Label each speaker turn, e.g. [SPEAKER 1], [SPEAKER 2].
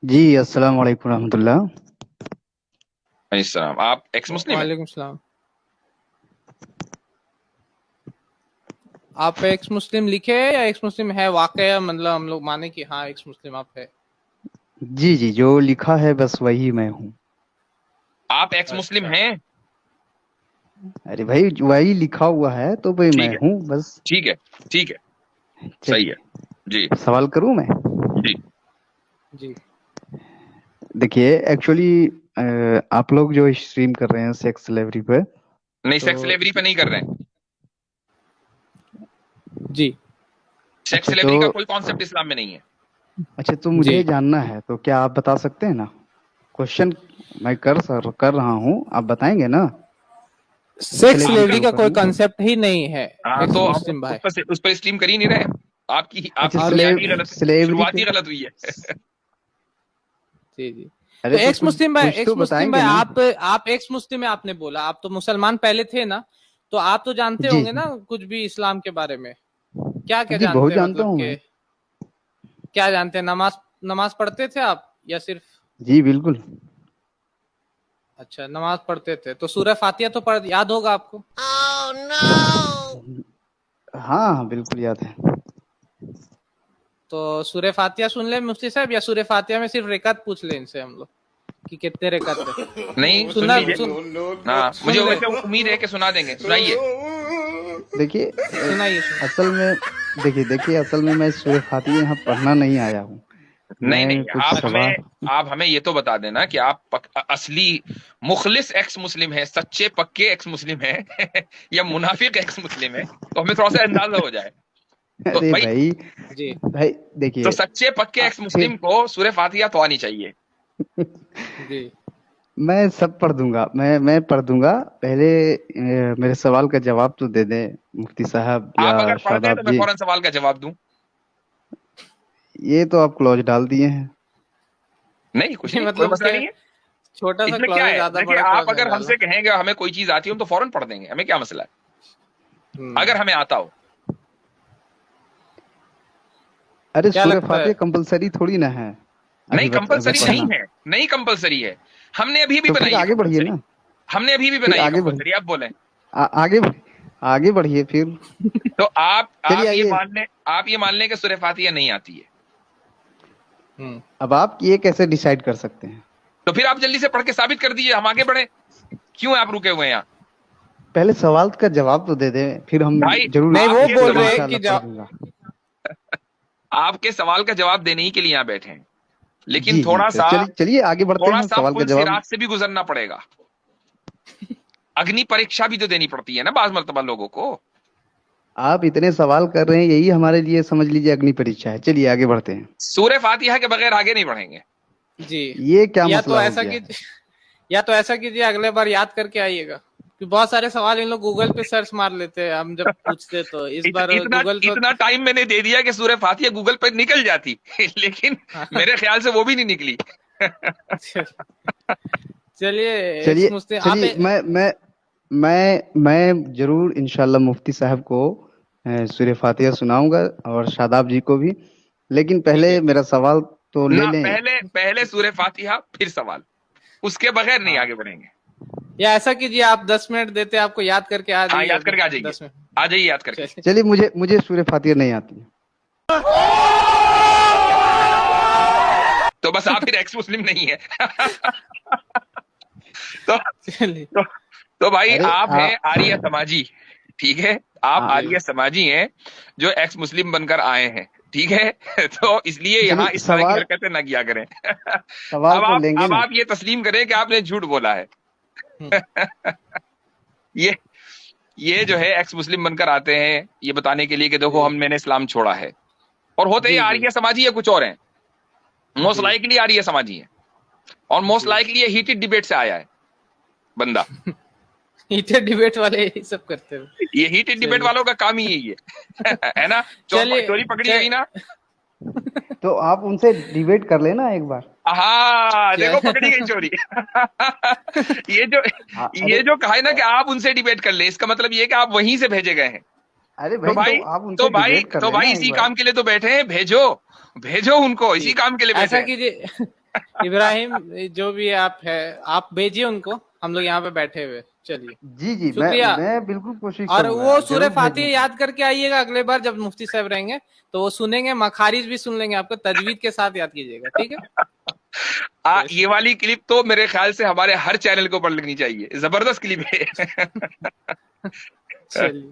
[SPEAKER 1] جی السلام علیکم ورحمۃ اللہ.
[SPEAKER 2] السلام. آپ ایکس مسلم ہیں؟
[SPEAKER 3] وعلیکم السلام. آپ ایکس مسلم لکھے یا ایکس مسلم ہے واقعہ، مطلب ہم لوگ مانے کہ ہاں ایکس مسلم آپ ہے؟
[SPEAKER 1] جی جی جو لکھا ہے بس وہی میں ہوں.
[SPEAKER 2] آپ ایکس مسلم
[SPEAKER 3] اچھا.
[SPEAKER 2] ہیں؟
[SPEAKER 1] ارے بھائی وہی لکھا ہوا ہے تو بھائی میں
[SPEAKER 2] ٹھیک ہے
[SPEAKER 1] ہوں بس.
[SPEAKER 2] ٹھیک ہے ٹھیک ہے، صحیح
[SPEAKER 1] چلیے
[SPEAKER 2] ہے. جی
[SPEAKER 1] سوال کروں میں.
[SPEAKER 2] جی.
[SPEAKER 3] جی
[SPEAKER 1] دیکھیے ایکچولی آپ لوگ جو اسٹریم کر رہے ہیں سیکس سلیوری پہ
[SPEAKER 2] نہیں،
[SPEAKER 1] تو
[SPEAKER 2] سیکس لیوری پہ نہیں کر رہے ہیں.
[SPEAKER 3] جی
[SPEAKER 2] سیکس
[SPEAKER 1] اچھا تو
[SPEAKER 2] لیوری کا کوئی کانسیپٹ اسلام میں نہیں ہے.
[SPEAKER 1] اچھا تو
[SPEAKER 3] جی
[SPEAKER 1] مجھے جاننا ہے تو کیا آپ بتا سکتے ہیں نا؟ کوشچن میں کر رہا ہوں، آپ بتائیں گے نا
[SPEAKER 3] سیکس
[SPEAKER 1] سلیوری کے
[SPEAKER 3] سلیوری کا
[SPEAKER 1] اوپر
[SPEAKER 3] کوئی
[SPEAKER 1] میں.
[SPEAKER 3] کنسپٹ ہی نہیں ہے
[SPEAKER 2] ہاں
[SPEAKER 3] ایکس
[SPEAKER 2] تو ہم
[SPEAKER 3] مسلم بھائی.
[SPEAKER 2] اس پر اسٹریم کر ہی نہیں رہے. آپ
[SPEAKER 1] اچھا
[SPEAKER 2] کی بنیادی غلط،
[SPEAKER 1] سلیوری
[SPEAKER 2] شروعات
[SPEAKER 1] پہ.
[SPEAKER 2] ہی غلط ہوئی ہے.
[SPEAKER 3] جی جی. تو
[SPEAKER 1] ارے تو
[SPEAKER 3] ایکس مسلم بھائی،
[SPEAKER 1] کچھ تو
[SPEAKER 3] ایکس مسلم
[SPEAKER 1] بتائیں گے
[SPEAKER 3] بھائی،
[SPEAKER 1] نا.
[SPEAKER 3] آپ ایکس مسلم ہے آپ نے بولا، آپ تو مسلمان پہلے تھے نا، تو آپ تو جانتے
[SPEAKER 1] جی
[SPEAKER 3] ہوں گے نا کچھ بھی اسلام کے بارے میں. کیا کیا
[SPEAKER 1] جی بہت
[SPEAKER 3] جانتے ہیں،
[SPEAKER 1] جانتا
[SPEAKER 3] مطلب
[SPEAKER 1] ہوں میں.
[SPEAKER 3] کہ کیا جانتے ہیں؟ نماز پڑھتے تھے آپ یا صرف؟
[SPEAKER 1] جی بالکل.
[SPEAKER 3] اچھا نماز پڑھتے تھے تو سورہ فاتحہ تو یاد ہوگا آپ کو.
[SPEAKER 1] ہاں ہاں بالکل یاد ہے.
[SPEAKER 3] تو سورہ فاتحہ سن لیں مفتی صاحب، یا سورہ فاتحہ میں صرف رکعت پوچھ لیں ان سے ہم لوگ کہ کتنے رکعت ہے.
[SPEAKER 2] نہیں سن
[SPEAKER 3] سننا
[SPEAKER 2] لیجیے. ہاں
[SPEAKER 3] سن
[SPEAKER 2] مجھے
[SPEAKER 3] لیں.
[SPEAKER 2] ویسے امید ہے کہ سنا دیں گے. سنائیے.
[SPEAKER 1] دیکھیے
[SPEAKER 3] سنائیے
[SPEAKER 1] اصل میں دیکھیے اصل میں سورہ فاتحہ یہاں پڑھنا نہیں آیا ہوں
[SPEAKER 2] نہیں
[SPEAKER 1] میں.
[SPEAKER 2] نہیں،
[SPEAKER 1] کچھ سوال.
[SPEAKER 2] آپ ہمیں یہ تو بتا دینا کہ آپ اصلی مخلص ایکس مسلم ہیں، سچے پکے ایکس مسلم ہیں یا منافق ایکس مسلم ہیں، تو ہمیں تھوڑا سا اندازہ ہو جائے. تو
[SPEAKER 1] ارے
[SPEAKER 2] بھائی،
[SPEAKER 1] بھائی
[SPEAKER 3] جی
[SPEAKER 1] بھائی
[SPEAKER 2] تو
[SPEAKER 1] دیکھیے
[SPEAKER 2] سچے پکے ایکس
[SPEAKER 1] پھر
[SPEAKER 2] مسلم کو سورہ فاتحہ تو آنی چاہیے.
[SPEAKER 3] جی
[SPEAKER 1] میں سب پڑھ دوں گا. میں پڑھ دوں گا. پہلے میرے سوال کا جواب تو دے دیں مفتی صاحب یا
[SPEAKER 2] آپ اگر پڑھتے ہیں تو
[SPEAKER 1] شاداب
[SPEAKER 2] میں
[SPEAKER 1] جی.
[SPEAKER 2] فوراً سوال کا جواب دوں.
[SPEAKER 1] یہ تو آپ کلوز ڈال دیے ہیں.
[SPEAKER 2] نہیں کچھ نہیں، کوئی
[SPEAKER 3] مطلب
[SPEAKER 2] مسئلہ
[SPEAKER 3] کہ
[SPEAKER 2] نہیں ہے.
[SPEAKER 3] چھوٹا
[SPEAKER 2] اس
[SPEAKER 3] سا
[SPEAKER 2] میں کیا
[SPEAKER 3] کلوز ہے،
[SPEAKER 2] ہے؟
[SPEAKER 3] زیادہ
[SPEAKER 2] دیکھیے
[SPEAKER 3] بڑا
[SPEAKER 2] آپ
[SPEAKER 3] کلوز نہیں
[SPEAKER 2] اگر ہم
[SPEAKER 3] ڈالنا.
[SPEAKER 2] سے کہیں گے ہمیں کوئی چیز آتی ہے ہم تو فوراً پڑھ دیں گے، ہمیں کیا مسئلہ ہے اگر ہمیں آتا ہو.
[SPEAKER 1] ارے
[SPEAKER 3] کیا
[SPEAKER 1] سورہ
[SPEAKER 3] لگتا ہے؟
[SPEAKER 1] فاتحہ کمپلسری تھوڑی نہ ہے
[SPEAKER 2] نہیں
[SPEAKER 1] ابھی
[SPEAKER 2] کمپلسری
[SPEAKER 1] پڑھنا.
[SPEAKER 2] نہیں ہے، نہیں کمپلسری ہے. ہم نے ابھی بھی
[SPEAKER 1] تو پھر
[SPEAKER 2] بنائی ہے
[SPEAKER 1] آگے بڑھیے
[SPEAKER 2] کمپلسری.
[SPEAKER 1] نا.
[SPEAKER 2] ہم نے ابھی بھی
[SPEAKER 1] پھر
[SPEAKER 2] بنائی ہے
[SPEAKER 1] آگے بڑھیے.
[SPEAKER 2] کمپلسری. آپ بولیں
[SPEAKER 1] آگے آگے بڑھیے پھر.
[SPEAKER 2] تو آپ
[SPEAKER 1] چلیے
[SPEAKER 2] یہ
[SPEAKER 1] آئیے.
[SPEAKER 2] مان لیں، آپ یہ مان لیں کہ سورہ فاتحہ نہیں آتی ہے،
[SPEAKER 1] اب آپ یہ کیسے ڈیسائیڈ کر سکتے ہیں؟
[SPEAKER 2] تو پھر آپ جلدی سے پڑھ کے ثابت کر دیجیے، ہم آگے بڑھیں. کیوں آپ رکے ہوئے ہیں یہاں؟
[SPEAKER 1] پہلے سوال کا جواب تو دے دیں پھر ہم
[SPEAKER 2] بھائی
[SPEAKER 1] ضرور
[SPEAKER 3] نہیں، وہ
[SPEAKER 2] آپ کے
[SPEAKER 3] بول
[SPEAKER 1] بالکل
[SPEAKER 3] رہے
[SPEAKER 2] سوال
[SPEAKER 3] ہیں
[SPEAKER 1] انشاءاللہ
[SPEAKER 3] کہ
[SPEAKER 1] پڑھ دوں گا.
[SPEAKER 2] آپ کے سوال کا جواب دینے ہی کے لیے یہاں بیٹھے ہیں، لیکن
[SPEAKER 1] جی جی چلیے آگے بڑھتے
[SPEAKER 2] تھوڑا
[SPEAKER 1] ہیں.
[SPEAKER 2] سا
[SPEAKER 1] سوال کا
[SPEAKER 2] پل
[SPEAKER 1] جواب.
[SPEAKER 2] صراط سے بھی گزرنا پڑے گا. اگنی پریکشا بھی تو دینی پڑتی ہے نا بعض مرتبہ لوگوں کو.
[SPEAKER 1] آپ اتنے سوال کر رہے ہیں یہی ہمارے لیے سمجھ لیجیے اگنی پریچھا ہے. چلیے آگے بڑھتے ہیں.
[SPEAKER 2] سورہ فاتحہ کے بغیر آگے نہیں بڑھیں گے.
[SPEAKER 3] جی.
[SPEAKER 1] یہ کیا
[SPEAKER 3] یا
[SPEAKER 1] مسئلہ
[SPEAKER 3] تو
[SPEAKER 1] ہو
[SPEAKER 3] ایسا
[SPEAKER 1] گیا ہے؟
[SPEAKER 3] کیجیے اگلے بار یاد کر کے آئیے گا، کہ بہت سارے سوال ان لوگ گوگل پہ سرچ مار لیتے ہیں ہم جب پوچھتے، تو اس بار گوگل تو
[SPEAKER 2] اتنا ٹائم میں نے دے دیا کہ سورہ فاتحہ گوگل پہ نکل جاتی لیکن میرے خیال سے وہ بھی نہیں نکلی.
[SPEAKER 3] چلیے ایکس
[SPEAKER 1] چلیے
[SPEAKER 3] مسلم آپ.
[SPEAKER 1] چلیے میں ضرور انشاءاللہ مفتی صاحب کو سورہ فاتحہ سناؤں گا اور شاداب جی کو بھی. لیکن
[SPEAKER 3] ٹھیک ہے،
[SPEAKER 1] پہلے میرا سوال تو لے
[SPEAKER 2] نہ
[SPEAKER 1] لیں.
[SPEAKER 2] پہلے سورہ فاتحہ پھر سوال، اس کے بغیر نہیں
[SPEAKER 3] ہاں،
[SPEAKER 2] آگے بڑھیں گے.
[SPEAKER 3] یا ایسا کیجیے آپ 10 منٹ دیتے، آپ کو یاد کر کے آ
[SPEAKER 2] ہاں
[SPEAKER 3] جائیے
[SPEAKER 2] یاد
[SPEAKER 3] ابھی
[SPEAKER 2] کر کے آ جائیے،
[SPEAKER 3] 10 منٹ.
[SPEAKER 2] آ جائیے یاد کر کے.
[SPEAKER 3] چلیے
[SPEAKER 1] چلیے مجھے سورہ فاتحہ نہیں آتی ہے.
[SPEAKER 2] تو بس آپ پھر ایکس مسلم نہیں ہے. تو
[SPEAKER 3] چلیے.
[SPEAKER 2] تو تو بھائی
[SPEAKER 1] ارے
[SPEAKER 2] آپ ہیں آریہ سماجی، ٹھیک ہے. آپ
[SPEAKER 1] آ-
[SPEAKER 3] جی
[SPEAKER 2] آریہ سماجی ہیں جو ایکس مسلم بن کر آئے ہیں، ٹھیک ہے. تو اس لیے یہاں
[SPEAKER 1] چلیے
[SPEAKER 2] اس طرح کی حرکتیں نہ کیا کریں.
[SPEAKER 1] سوال تو لیں گے
[SPEAKER 2] اب
[SPEAKER 1] نا.
[SPEAKER 2] آپ یہ تسلیم کریں کہ آپ نے جھوٹ بولا ہے. یہ یہ جو ہے ایکس مسلم بن کر آتے ہیں یہ بتانے کے لیے کہ دیکھو
[SPEAKER 3] جی
[SPEAKER 2] میں نے اسلام چھوڑا ہے، اور ہوتے ہی
[SPEAKER 3] جی جی
[SPEAKER 2] آریہ سماجی ہے کچھ اور ہیں. موسٹ
[SPEAKER 3] جی
[SPEAKER 2] لائکلی آریہ سماجی ہے، اور موسٹ
[SPEAKER 3] جی.
[SPEAKER 2] لائکلی یہ ہیٹڈ ڈیبیٹ سے آیا ہے بندہ.
[SPEAKER 3] ڈیبیٹ والے یہ سب کرتے ہیں.
[SPEAKER 2] یہ ہیٹڈ ڈیبیٹ
[SPEAKER 3] چلیے
[SPEAKER 2] والوں کا کام ہی یہی ہے نا. چوری پکڑی گئی نا.
[SPEAKER 1] تو آپ ان سے ڈیبیٹ کر لینا ایک بار.
[SPEAKER 2] ہاں
[SPEAKER 3] کیا
[SPEAKER 2] دیکھو پکڑی گئی چوری. یہ جو
[SPEAKER 1] ارے
[SPEAKER 2] کہا ہے نا کہ آپ ان سے ڈیبیٹ کر لیں، اس کا مطلب یہ کہ آپ وہیں سے بھیجے گئے ہیں.
[SPEAKER 1] ارے
[SPEAKER 2] تو
[SPEAKER 1] بھائی
[SPEAKER 2] بھائی
[SPEAKER 1] تو آپ ان سے ڈیبیٹ کر لینا ایک
[SPEAKER 2] اسی
[SPEAKER 1] بار.
[SPEAKER 2] کام کے لیے تو بیٹھے ہیں، بھیجو. بھیجو ان کو, اسی کام کے لیے
[SPEAKER 3] ایسا
[SPEAKER 2] بھیجے.
[SPEAKER 3] کیجیے ابراہیم, جو بھی آپ ہے آپ بھیجیے ان کو, ہم لوگ یہاں پہ بیٹھے ہوئے. چلیے
[SPEAKER 1] جی جی,
[SPEAKER 3] شکریہ.
[SPEAKER 1] میں بالکل کوشش
[SPEAKER 3] اور
[SPEAKER 1] کروں گا,
[SPEAKER 3] وہ سورہ
[SPEAKER 1] ضرور
[SPEAKER 3] فاتحہ
[SPEAKER 1] بھیجوں گا.
[SPEAKER 3] یاد کر کے آئیے گا اگلے بار جب مفتی صاحب رہیں گے, تو وہ سنیں گے, مخارج بھی سن لیں گے, آپ کو تجوید کے ساتھ یاد کیجیے گا, ٹھیک ہے.
[SPEAKER 2] یہ والی کلپ تو میرے خیال سے ہمارے ہر چینل کے اوپر لگنی چاہیے, زبردست کلپ ہے.
[SPEAKER 3] چلیے.